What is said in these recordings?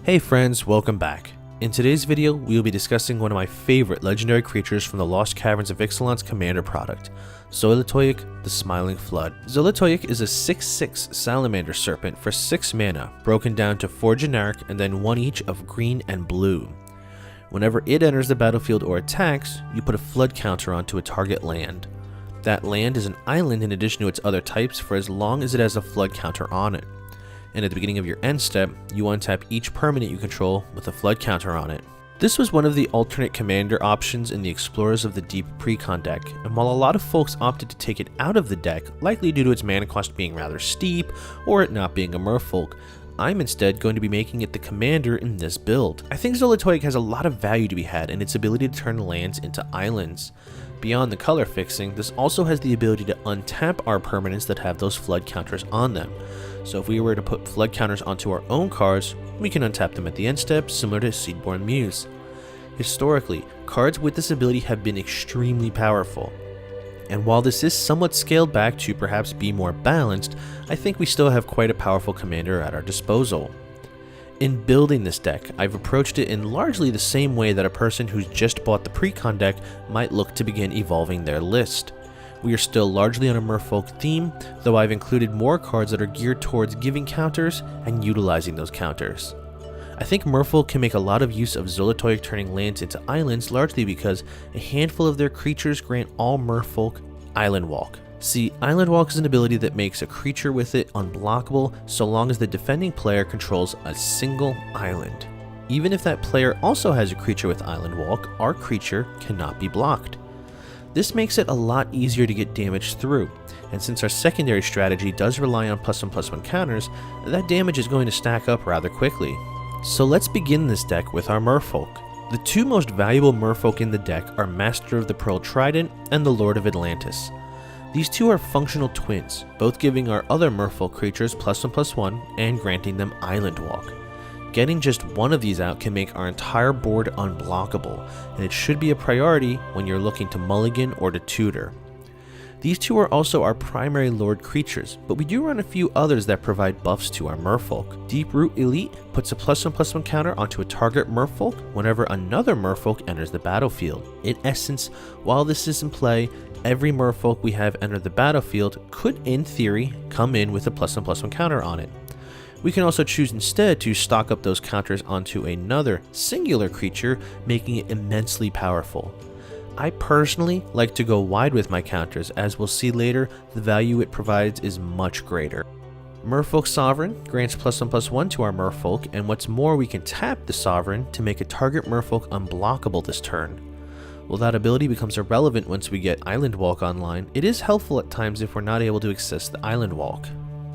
Hey friends, welcome back. In today's video, we will be discussing one of my favorite legendary creatures from the Lost Caverns of Ixalan's commander product, Xolatoyac, the Smiling Flood. Xolatoyac is a 6/6 salamander serpent for 6 mana, broken down to 4 generic and then 1 each of green and blue. Whenever it enters the battlefield or attacks, you put a flood counter onto a target land. That land is an island in addition to its other types for as long as it has a flood counter on it. And at the beginning of your end step, you untap each permanent you control with a flood counter on it. This was one of the alternate commander options in the Explorers of the Deep Precon deck, and while a lot of folks opted to take it out of the deck, likely due to its mana cost being rather steep or it not being a Merfolk, I'm instead going to be making it the commander in this build. I think Xolatoyac has a lot of value to be had in its ability to turn lands into islands. Beyond the color fixing, this also has the ability to untap our permanents that have those flood counters on them. So if we were to put flood counters onto our own cards, we can untap them at the end step, similar to Seedborn Muse. Historically, cards with this ability have been extremely powerful. And while this is somewhat scaled back to perhaps be more balanced, I think we still have quite a powerful commander at our disposal. In building this deck, I've approached it in largely the same way that a person who's just bought the Precon deck might look to begin evolving their list. We are still largely on a Merfolk theme, though I've included more cards that are geared towards giving counters and utilizing those counters. I think Merfolk can make a lot of use of Xolatoyac turning lands into islands largely because a handful of their creatures grant all Merfolk Island Walk. See, Island Walk is an ability that makes a creature with it unblockable so long as the defending player controls a single island. Even if that player also has a creature with Island Walk, our creature cannot be blocked. This makes it a lot easier to get damage through, and since our secondary strategy does rely on +1/+1 counters, that damage is going to stack up rather quickly. So let's begin this deck with our Merfolk. The two most valuable Merfolk in the deck are Master of the Pearl Trident and the Lord of Atlantis. These two are functional twins, both giving our other Merfolk creatures +1/+1 and granting them Island Walk. Getting just one of these out can make our entire board unblockable, and it should be a priority when you're looking to mulligan or to tutor. These two are also our primary Lord creatures, but we do run a few others that provide buffs to our Merfolk. Deeproot Elite puts a +1/+1 counter onto a target Merfolk whenever another Merfolk enters the battlefield. In essence, while this is in play, every Merfolk we have enter the battlefield could, in theory, come in with a +1/+1 counter on it. We can also choose instead to stock up those counters onto another singular creature, making it immensely powerful. I personally like to go wide with my counters, as we'll see later, the value it provides is much greater. Merfolk Sovereign grants +1/+1 to our Merfolk, and what's more, we can tap the Sovereign to make a target Merfolk unblockable this turn. While that ability becomes irrelevant once we get Island Walk online, it is helpful at times if we're not able to access the Island Walk.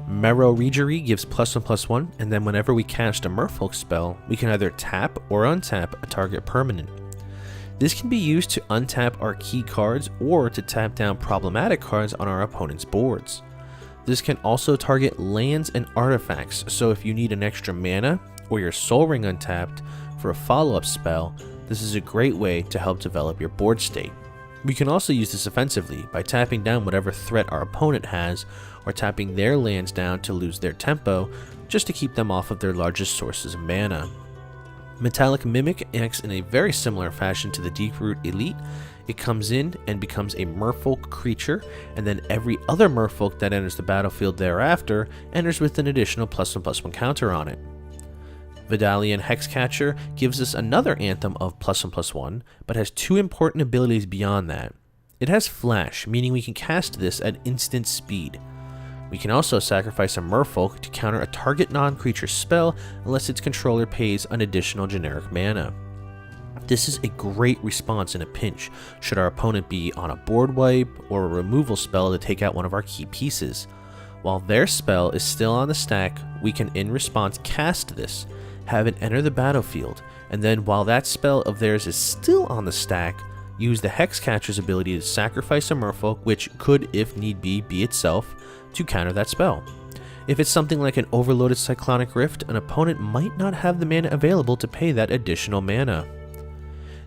Merrow Regery gives +1/+1, and then whenever we cast a Merfolk spell, we can either tap or untap a target permanent. This can be used to untap our key cards or to tap down problematic cards on our opponent's boards. This can also target lands and artifacts, so if you need an extra mana or your Soul Ring untapped for a follow-up spell, this is a great way to help develop your board state. We can also use this offensively by tapping down whatever threat our opponent has, or tapping their lands down to lose their tempo, just to keep them off of their largest sources of mana. Metallic Mimic acts in a very similar fashion to the Deeproot Elite. It comes in and becomes a Merfolk creature, and then every other Merfolk that enters the battlefield thereafter enters with an additional +1/+1 counter on it. Vidalian Hex Catcher gives us another anthem of +1/+1, but has two important abilities beyond that. It has Flash, meaning we can cast this at instant speed. We can also sacrifice a Merfolk to counter a target non-creature spell unless its controller pays an additional generic mana. This is a great response in a pinch, should our opponent be on a board wipe or a removal spell to take out one of our key pieces. While their spell is still on the stack, we can in response cast this, have it enter the battlefield, and then while that spell of theirs is still on the stack, use the Hex Catcher's ability to sacrifice a Merfolk, which could, if need be itself, to counter that spell. If it's something like an overloaded Cyclonic Rift, an opponent might not have the mana available to pay that additional mana.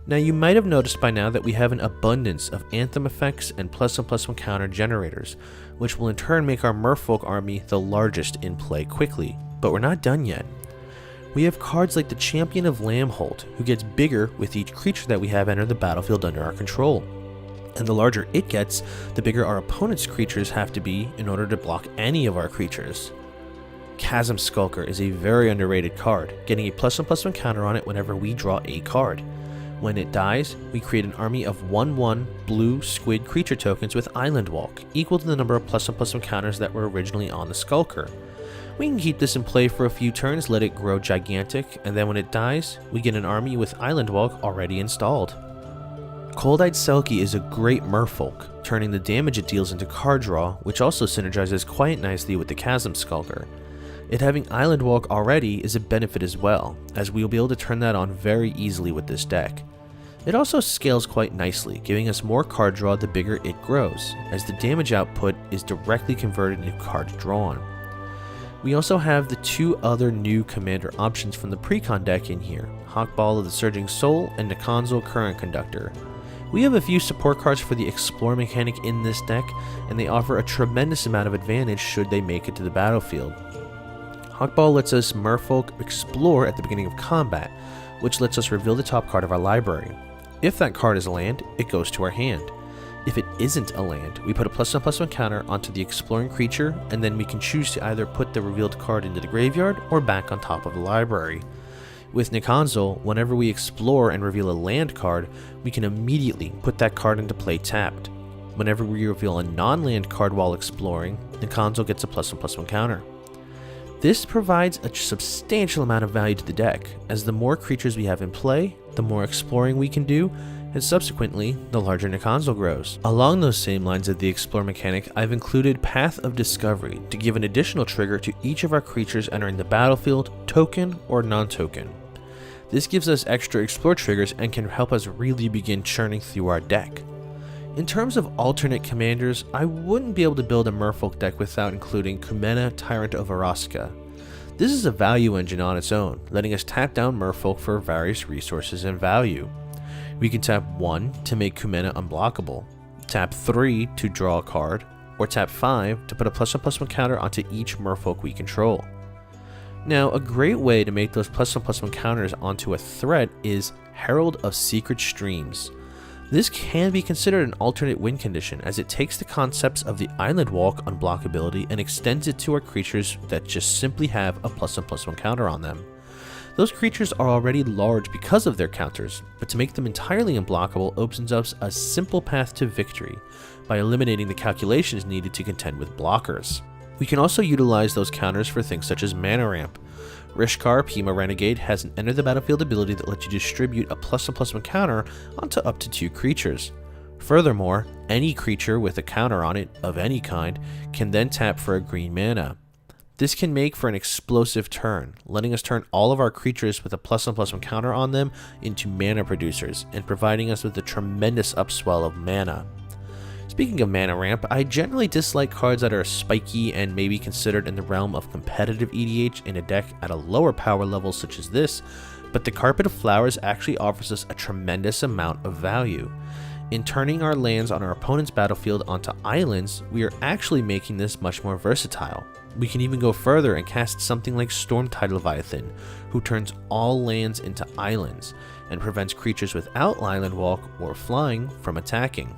Now you might have noticed by now that we have an abundance of Anthem effects and +1/+1 counter generators, which will in turn make our Merfolk army the largest in play quickly, but we're not done yet. We have cards like the Champion of Lambholt, who gets bigger with each creature that we have enter the battlefield under our control. And the larger it gets, the bigger our opponent's creatures have to be in order to block any of our creatures. Chasm Skulker is a very underrated card, getting a +1/+1 counter on it whenever we draw a card. When it dies, we create an army of 1/1 blue squid creature tokens with Island Walk, equal to the number of +1/+1 counters that were originally on the Skulker. We can keep this in play for a few turns, let it grow gigantic, and then when it dies, we get an army with Island Walk already installed. Cold-Eyed Selkie is a great Merfolk, turning the damage it deals into card draw, which also synergizes quite nicely with the Chasm Skulker. It having Island Walk already is a benefit as well, as we will be able to turn that on very easily with this deck. It also scales quite nicely, giving us more card draw the bigger it grows, as the damage output is directly converted into cards drawn. We also have the two other new commander options from the Precon deck in here, Hawkball of the Surging Soul and Nikonzol Current Conductor. We have a few support cards for the Explore mechanic in this deck, and they offer a tremendous amount of advantage should they make it to the battlefield. Hawkball lets us Murfolk explore at the beginning of combat, which lets us reveal the top card of our library. If that card is a land, it goes to our hand. If it isn't a land, we put a +1/+1 counter onto the exploring creature, and then we can choose to either put the revealed card into the graveyard or back on top of the library. With Nikonzol, whenever we explore and reveal a land card, we can immediately put that card into play tapped. Whenever we reveal a non-land card while exploring, Nikonzol gets a +1/+1 counter. This provides a substantial amount of value to the deck, as the more creatures we have in play, the more exploring we can do, and subsequently, the larger Nikonzol grows. Along those same lines of the Explore mechanic, I've included Path of Discovery to give an additional trigger to each of our creatures entering the battlefield, token or non-token. This gives us extra Explore triggers and can help us really begin churning through our deck. In terms of alternate commanders, I wouldn't be able to build a Merfolk deck without including Kumena, Tyrant of Araska. This is a value engine on its own, letting us tap down Merfolk for various resources and value. We can tap 1 to make Kumena unblockable, tap 3 to draw a card, or tap 5 to put a +1/+1 counter onto each Merfolk we control. Now, a great way to make those +1/+1 counters onto a threat is Herald of Secret Streams. This can be considered an alternate win condition, as it takes the concepts of the Island Walk unblockability and extends it to our creatures that just simply have a +1/+1 counter on them. Those creatures are already large because of their counters, but to make them entirely unblockable opens up a simple path to victory by eliminating the calculations needed to contend with blockers. We can also utilize those counters for things such as Mana Ramp. Rishkar Pima Renegade has an enter the battlefield ability that lets you distribute a +1/+1 counter onto up to 2 creatures. Furthermore, any creature with a counter on it of any kind can then tap for a green mana. This can make for an explosive turn, letting us turn all of our creatures with a +1/+1 counter on them into mana producers, and providing us with a tremendous upswell of mana. Speaking of Mana Ramp, I generally dislike cards that are spiky and maybe considered in the realm of competitive EDH in a deck at a lower power level such as this, but the Carpet of Flowers actually offers us a tremendous amount of value. In turning our lands on our opponent's battlefield onto islands, we are actually making this much more versatile. We can even go further and cast something like Stormtide Leviathan, who turns all lands into islands, and prevents creatures without Island Walk or flying from attacking.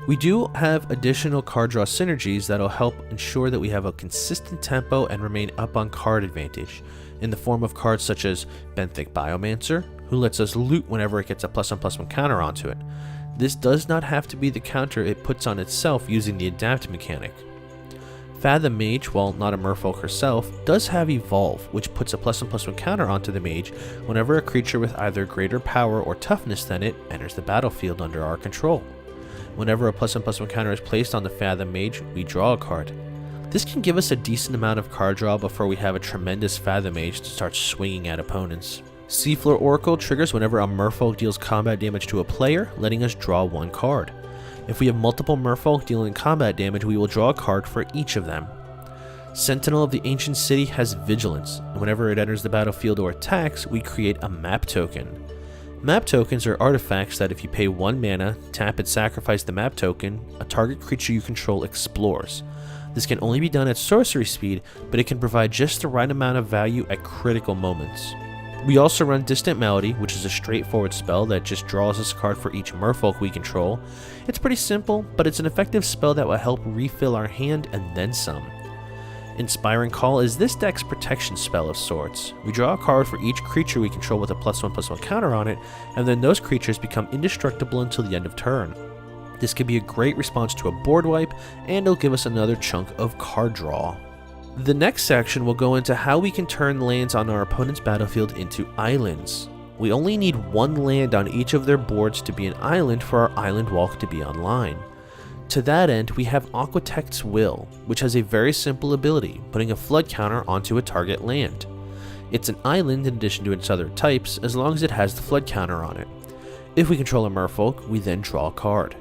We do have additional card draw synergies that'll help ensure that we have a consistent tempo and remain up on card advantage, in the form of cards such as Benthic Biomancer, who lets us loot whenever it gets a +1/+1 counter onto it. This does not have to be the counter it puts on itself using the Adapt mechanic. Fathom Mage, while not a Merfolk herself, does have Evolve, which puts a +1/+1 counter onto the mage whenever a creature with either greater power or toughness than it enters the battlefield under our control. Whenever a +1/+1 counter is placed on the Fathom Mage, we draw a card. This can give us a decent amount of card draw before we have a tremendous Fathom Mage to start swinging at opponents. Seafloor Oracle triggers whenever a Merfolk deals combat damage to a player, letting us draw 1 card. If we have multiple Merfolk dealing combat damage, we will draw a card for each of them. Sentinel of the Ancient City has Vigilance, and whenever it enters the battlefield or attacks, we create a map token. Map tokens are artifacts that if you pay 1 mana, tap and sacrifice the map token, a target creature you control explores. This can only be done at sorcery speed, but it can provide just the right amount of value at critical moments. We also run Distant Melody, which is a straightforward spell that just draws us a card for each Merfolk we control. It's pretty simple, but it's an effective spell that will help refill our hand and then some. Inspiring Call is this deck's protection spell of sorts. We draw a card for each creature we control with a +1/+1 counter on it, and then those creatures become indestructible until the end of turn. This could be a great response to a board wipe, and it'll give us another chunk of card draw. The next section will go into how we can turn lands on our opponent's battlefield into islands. We only need one land on each of their boards to be an island for our island walk to be online. To that end, we have Aquitect's Will, which has a very simple ability, putting a flood counter onto a target land. It's an island in addition to its other types, as long as it has the flood counter on it. If we control a Merfolk, we then draw a card.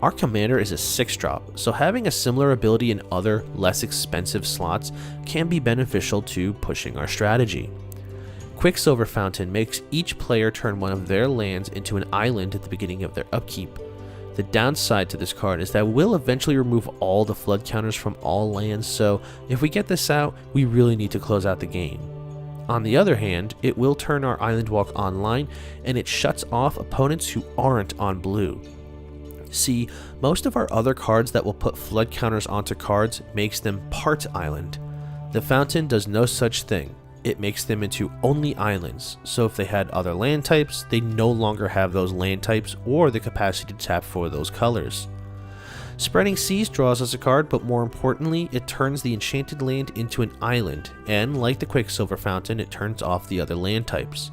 Our commander is a 6-drop, so having a similar ability in other, less expensive slots can be beneficial to pushing our strategy. Quicksilver Fountain makes each player turn one of their lands into an island at the beginning of their upkeep. The downside to this card is that we'll eventually remove all the flood counters from all lands, so if we get this out, we really need to close out the game. On the other hand, it will turn our island walk online, and it shuts off opponents who aren't on blue. See, most of our other cards that will put flood counters onto cards makes them part island. The Fountain does no such thing. It makes them into only islands, so if they had other land types, they no longer have those land types or the capacity to tap for those colors. Spreading Seas draws us a card, but more importantly, it turns the enchanted land into an island, and like the Quicksilver Fountain, it turns off the other land types.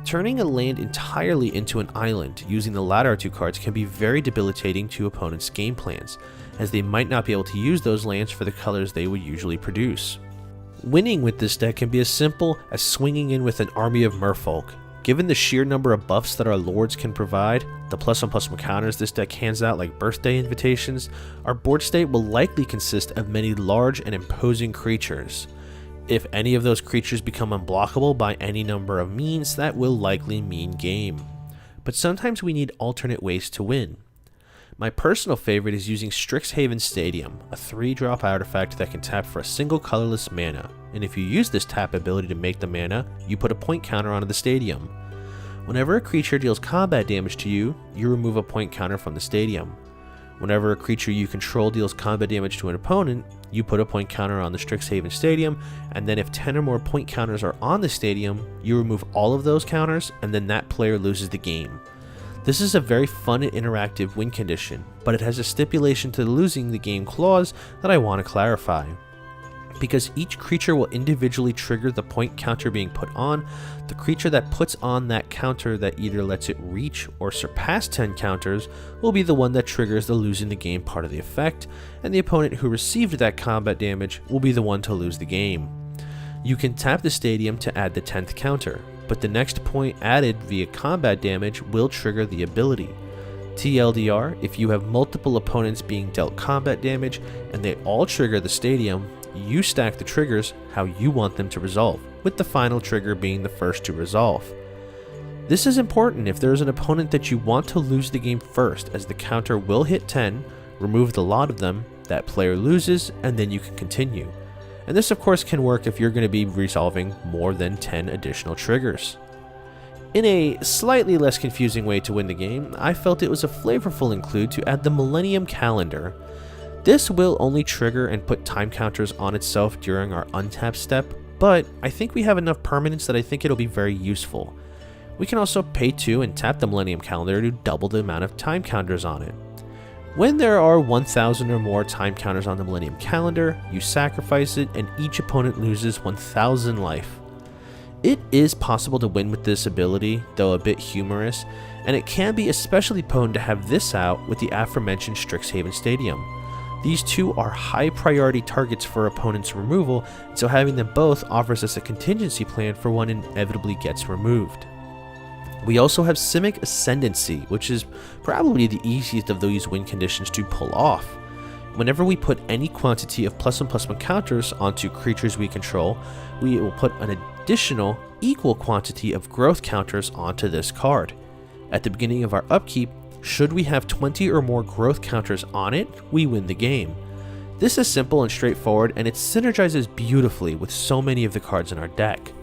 Turning a land entirely into an island using the latter two cards can be very debilitating to opponents' game plans, as they might not be able to use those lands for the colors they would usually produce. Winning with this deck can be as simple as swinging in with an army of Merfolk. Given the sheer number of buffs that our lords can provide, the +1/+1 counters this deck hands out like birthday invitations, our board state will likely consist of many large and imposing creatures. If any of those creatures become unblockable by any number of means, that will likely mean game. But sometimes we need alternate ways to win. My personal favorite is using Strixhaven Stadium, a 3-drop artifact that can tap for a single colorless mana, and if you use this tap ability to make the mana, you put a point counter onto the stadium. Whenever a creature deals combat damage to you, you remove a point counter from the stadium. Whenever a creature you control deals combat damage to an opponent, you put a point counter on the Strixhaven Stadium, and then if 10 or more point counters are on the stadium, you remove all of those counters, and then that player loses the game. This is a very fun and interactive win condition, but it has a stipulation to the losing the game clause that I want to clarify. Because each creature will individually trigger the point counter being put on, the creature that puts on that counter that either lets it reach or surpass 10 counters will be the one that triggers the losing the game part of the effect, and the opponent who received that combat damage will be the one to lose the game. You can tap the stadium to add the 10th counter, but the next point added via combat damage will trigger the ability. TLDR, if you have multiple opponents being dealt combat damage and they all trigger the stadium, you stack the triggers how you want them to resolve, with the final trigger being the first to resolve. This is important if there is an opponent that you want to lose the game first, as the counter will hit 10, remove the lot of them, that player loses, and then you can continue. And this of course can work if you're going to be resolving more than 10 additional triggers. In a slightly less confusing way to win the game, I felt it was a flavorful include to add the Millennium Calendar. This will only trigger and put time counters on itself during our untap step, but I think we have enough permanence that I think it'll be very useful. We can also pay 2 and tap the Millennium Calendar to double the amount of time counters on it. When there are 1,000 or more time counters on the Millennium Calendar, you sacrifice it and each opponent loses 1,000 life. It is possible to win with this ability, though a bit humorous, and it can be especially potent to have this out with the aforementioned Strixhaven Stadium. These two are high priority targets for opponents' removal, so having them both offers us a contingency plan for when inevitably gets removed. We also have Simic Ascendancy, which is probably the easiest of these win conditions to pull off. Whenever we put any quantity of +1/+1 counters onto creatures we control, we will put an additional equal quantity of growth counters onto this card. At the beginning of our upkeep, should we have 20 or more growth counters on it, we win the game. This is simple and straightforward, and it synergizes beautifully with so many of the cards in our deck.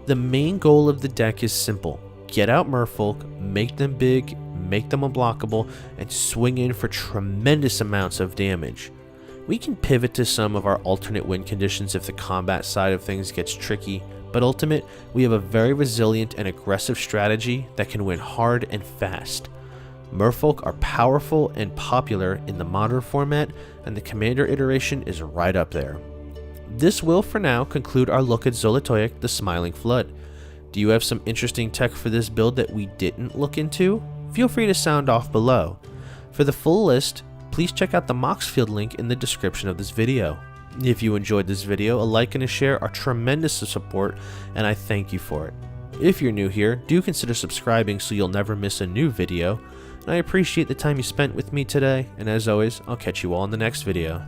The main goal of the deck is simple: get out Merfolk, make them big, make them unblockable, and swing in for tremendous amounts of damage. We can pivot to some of our alternate win conditions if the combat side of things gets tricky, but ultimate, we have a very resilient and aggressive strategy that can win hard and fast. Murfolk are powerful and popular in the modern format, and the commander iteration is right up there. This will, for now, conclude our look at Xolatoyac, the Smiling Flood. Do you have some interesting tech for this build that we didn't look into? Feel free to sound off below. For the full list, please check out the Moxfield link in the description of this video. If you enjoyed this video, a like and a share are tremendous support, and I thank you for it. If you're new here, do consider subscribing so you'll never miss a new video, and I appreciate the time you spent with me today, and as always, I'll catch you all in the next video.